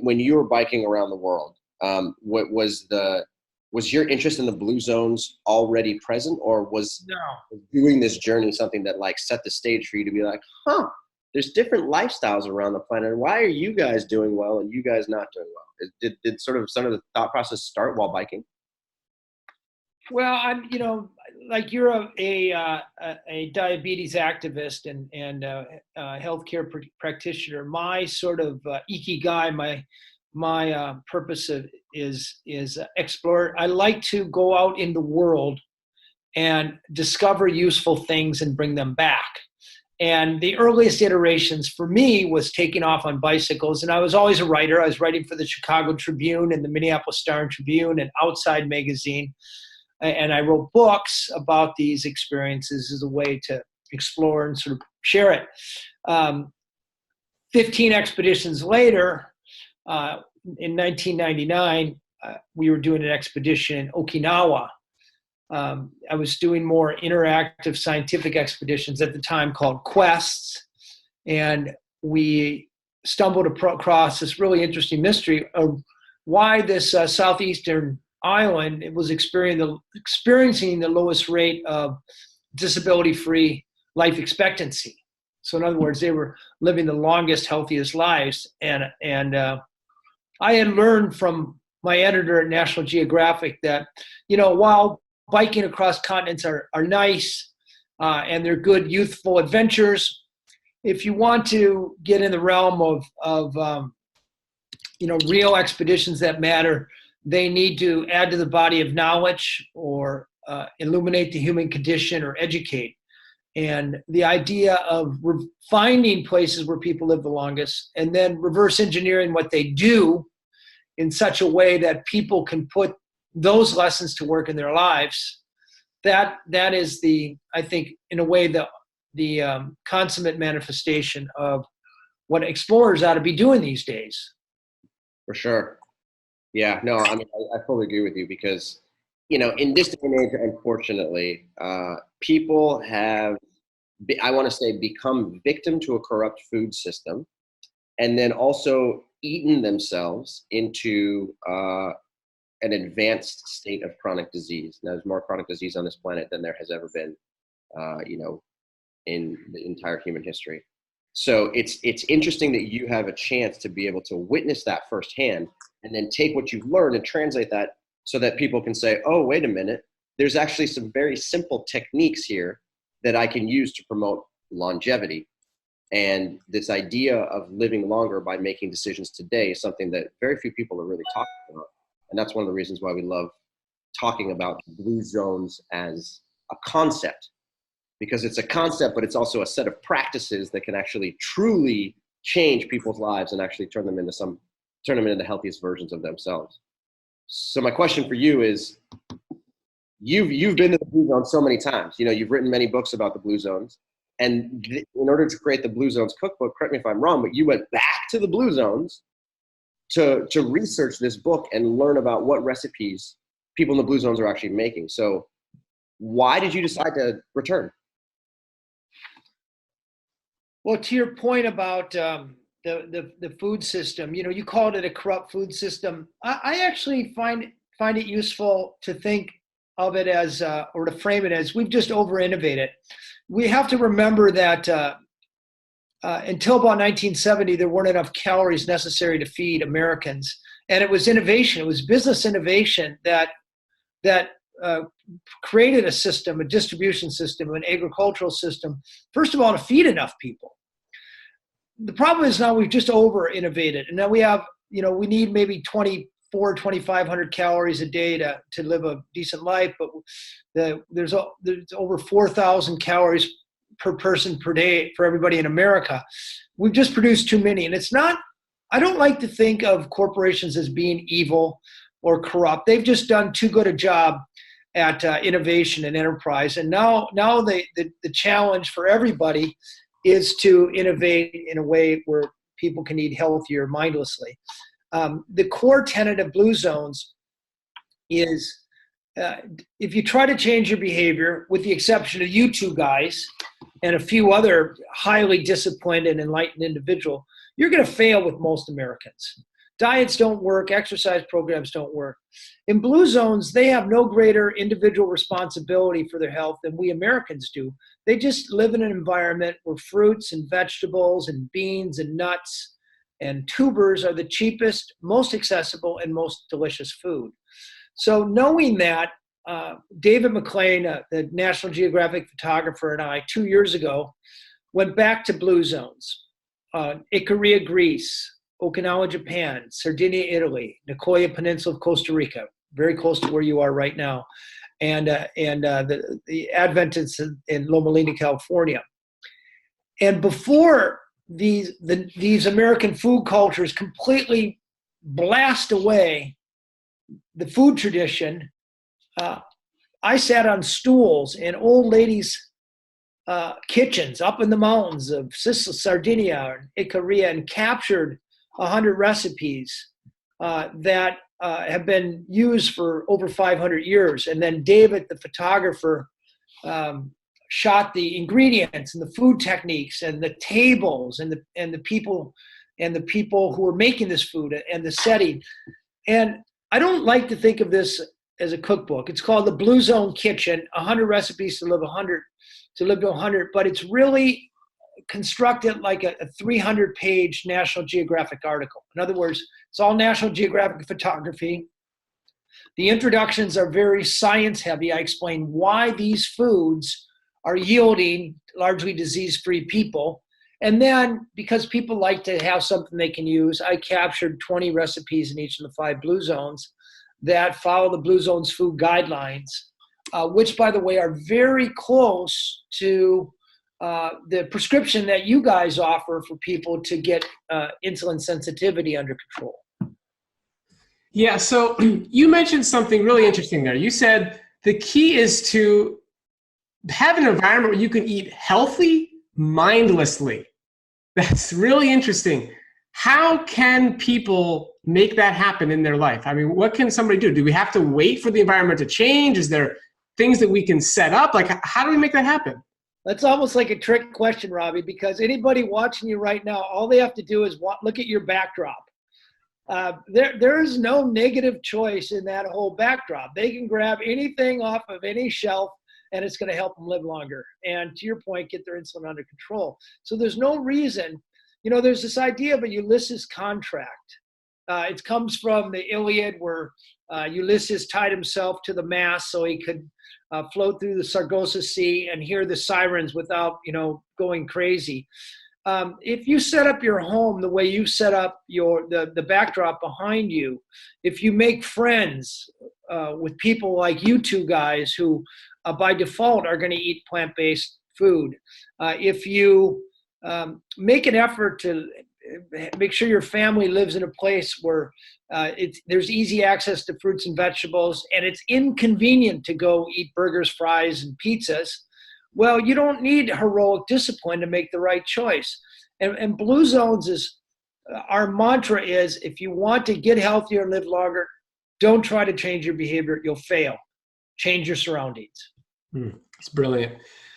when you were biking around the world, what was your interest in the blue zones already present, or was No. doing this journey something that like set the stage for you to be like, huh, there's different lifestyles around the planet. Why are you guys doing well and you guys not doing well? Did sort of some of the thought process start while biking? Well, I'm, like you're a diabetes activist and healthcare practitioner. My sort of ikigai, my purpose is explore. I like to go out in the world and discover useful things and bring them back. And the earliest iterations for me was taking off on bicycles. And I was always a writer. I was writing for the Chicago Tribune and the Minneapolis Star and Tribune and Outside Magazine. And I wrote books about these experiences as a way to explore and sort of share it. 15 expeditions later, in 1999, we were doing an expedition in Okinawa. I was doing more interactive scientific expeditions at the time called quests. And we stumbled across this really interesting mystery of why this southeastern island, it was experiencing the lowest rate of disability-free life expectancy. So in other words, they were living the longest, healthiest lives. And I had learned from my editor at National Geographic that, while biking across continents are nice and they're good youthful adventures, if you want to get in the realm of real expeditions that matter, they need to add to the body of knowledge or illuminate the human condition or educate. And the idea of finding places where people live the longest and then reverse engineering what they do in such a way that people can put those lessons to work in their lives, that is I think, in a way, the consummate manifestation of what explorers ought to be doing these days. For sure. Yeah, no, I mean, I fully agree with you because, in this day and age, unfortunately, people have, I want to say, become victim to a corrupt food system and then also eaten themselves into an advanced state of chronic disease. Now, there's more chronic disease on this planet than there has ever been, in the entire human history. So it's interesting that you have a chance to be able to witness that firsthand and then take what you've learned and translate that so that people can say, oh, wait a minute, there's actually some very simple techniques here that I can use to promote longevity. And this idea of living longer by making decisions today is something that very few people are really talking about. And that's one of the reasons why we love talking about blue zones as a concept, because it's a concept, but it's also a set of practices that can actually truly change people's lives and actually turn them into the healthiest versions of themselves. So my question for you is, you've been to the blue zone so many times. You've written many books about the blue zones. And in order to create the Blue Zones cookbook, correct me if I'm wrong, but you went back to the Blue Zones to research this book and learn about what recipes people in the Blue Zones are actually making. So why did you decide to return? Well, to your point about the food system, you called it a corrupt food system. I actually find it useful to think of it as, or to frame it as, we've just over-innovated. We have to remember that until about 1970, there weren't enough calories necessary to feed Americans. And it was innovation, it was business innovation that created a system, a distribution system, an agricultural system, first of all, to feed enough people. The problem is now we've just over-innovated. And now we have, we need maybe 2,500 calories a day to live a decent life, but there's over 4,000 calories per person per day for everybody in America. We've just produced too many. And it's not, I don't like to think of corporations as being evil or corrupt. They've just done too good a job at innovation and enterprise. And now the challenge for everybody is to innovate in a way where people can eat healthier mindlessly. The core tenet of Blue Zones is if you try to change your behavior, with the exception of you two guys and a few other highly disciplined and enlightened individuals, you're going to fail with most Americans. diets don't work, exercise programs don't work. In blue zones, they have no greater individual responsibility for their health than we Americans do. They just live in an environment where fruits and vegetables and beans and nuts and tubers are the cheapest, most accessible, and most delicious food. So knowing that, David McLean, the National Geographic photographer, and I, 2 years ago, went back to blue zones. Icaria, Greece, Okinawa, Japan, Sardinia, Italy, Nicoya Peninsula of Costa Rica, very close to where you are right now, and the Adventists in Loma Linda, California. And before these American food cultures completely blast away the food tradition, I sat on stools in old ladies' kitchens up in the mountains of Sicily, Sardinia, and Icaria, and captured 100 recipes that have been used for over 500 years. And then David, the photographer, shot the ingredients and the food techniques and the tables and the people who were making this food and the setting. And I don't like to think of this as a cookbook. It's called the Blue Zone Kitchen: 100 recipes to live to 100, but it's really constructed like a 300-page National Geographic article. In other words, it's all National Geographic photography. The introductions are very science heavy. I explain why these foods are yielding largely disease-free people. And then, because people like to have something they can use, I captured 20 recipes in each of the 5 blue zones that follow the Blue Zones food guidelines, which, by the way, are very close to the prescription that you guys offer for people to get insulin sensitivity under control. Yeah, so you mentioned something really interesting there. You said the key is to have an environment where you can eat healthy mindlessly. That's really interesting. How can people make that happen in their life? I mean, what can somebody do? Do we have to wait for the environment to change? Is there things that we can set up? Like, how do we make that happen? That's almost like a trick question, Robbie, because anybody watching you right now, all they have to do is look at your backdrop. There is no negative choice in that whole backdrop. They can grab anything off of any shelf and it's going to help them live longer. And to your point, get their insulin under control. So there's no reason, there's this idea of a Ulysses contract. It comes from the Iliad, where Ulysses tied himself to the mast so he could float through the Sargasso Sea and hear the sirens without, going crazy. If you set up your home the way you set up the backdrop behind you, if you make friends with people like you two guys who by default are going to eat plant-based food, if you make an effort to make sure your family lives in a place where there's easy access to fruits and vegetables, and it's inconvenient to go eat burgers, fries, and pizzas, well, you don't need heroic discipline to make the right choice. And Blue Zones our mantra is, if you want to get healthier and live longer, don't try to change your behavior. You'll fail. Change your surroundings. It's brilliant.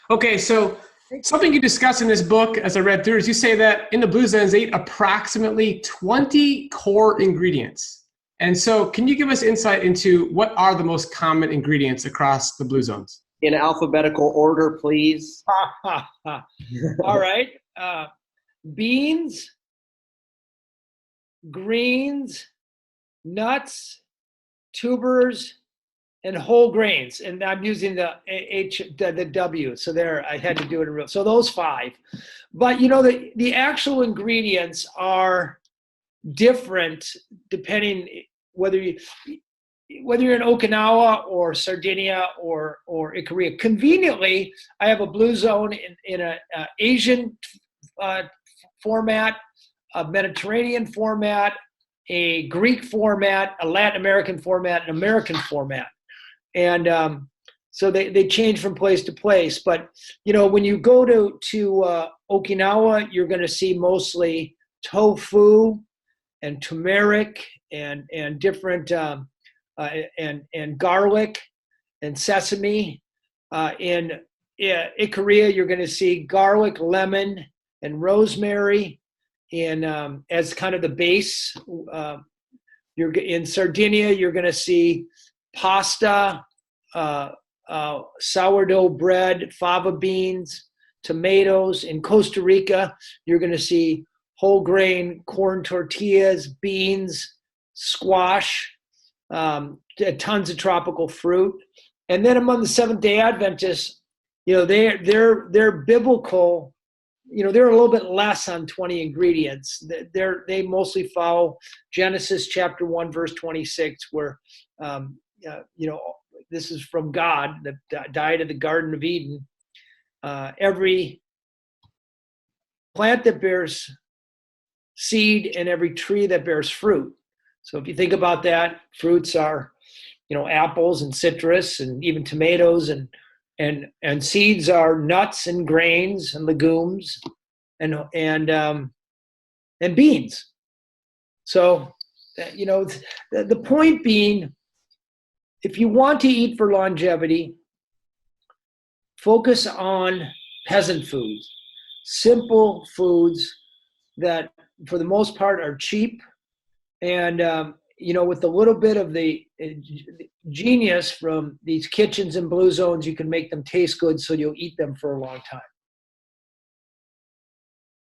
Okay, so something you discuss in this book, as I read through, is you say that in the Blue Zones, they eat approximately 20 core ingredients. And so can you give us insight into what are the most common ingredients across the Blue Zones? In alphabetical order, please. All right. Beans, greens, nuts, tubers, and whole grains. And I'm using the W. So there, I had to do it in real. So those 5. But the actual ingredients are different depending whether you're in Okinawa or Sardinia or Icaria. Conveniently, I have a Blue Zone in an Asian format, a Mediterranean format, a Greek format, a Latin American format, an American format. And so they change from place to place. But, when you go to Okinawa, you're going to see mostly tofu and turmeric and different and garlic and sesame. In Icaria, you're going to see garlic, lemon, and rosemary as kind of the base You're in Sardinia, you're going to see pasta, sourdough bread, fava beans, tomatoes. In Costa Rica, you're going to see whole grain corn tortillas, beans, squash, tons of tropical fruit. And then among the Seventh-day Adventists, they're biblical. They're a little bit less on 20 ingredients. They mostly follow Genesis chapter 1, verse 26, where, this is from God, the diet of the Garden of Eden. Every plant that bears seed and every tree that bears fruit. So if you think about that, fruits are, apples and citrus and even tomatoes, and seeds are nuts and grains and legumes and beans. So, the point being, if you want to eat for longevity, focus on peasant foods, simple foods that for the most part are cheap, and with a little bit of the genius from these kitchens and blue zones, you can make them taste good so you'll eat them for a long time.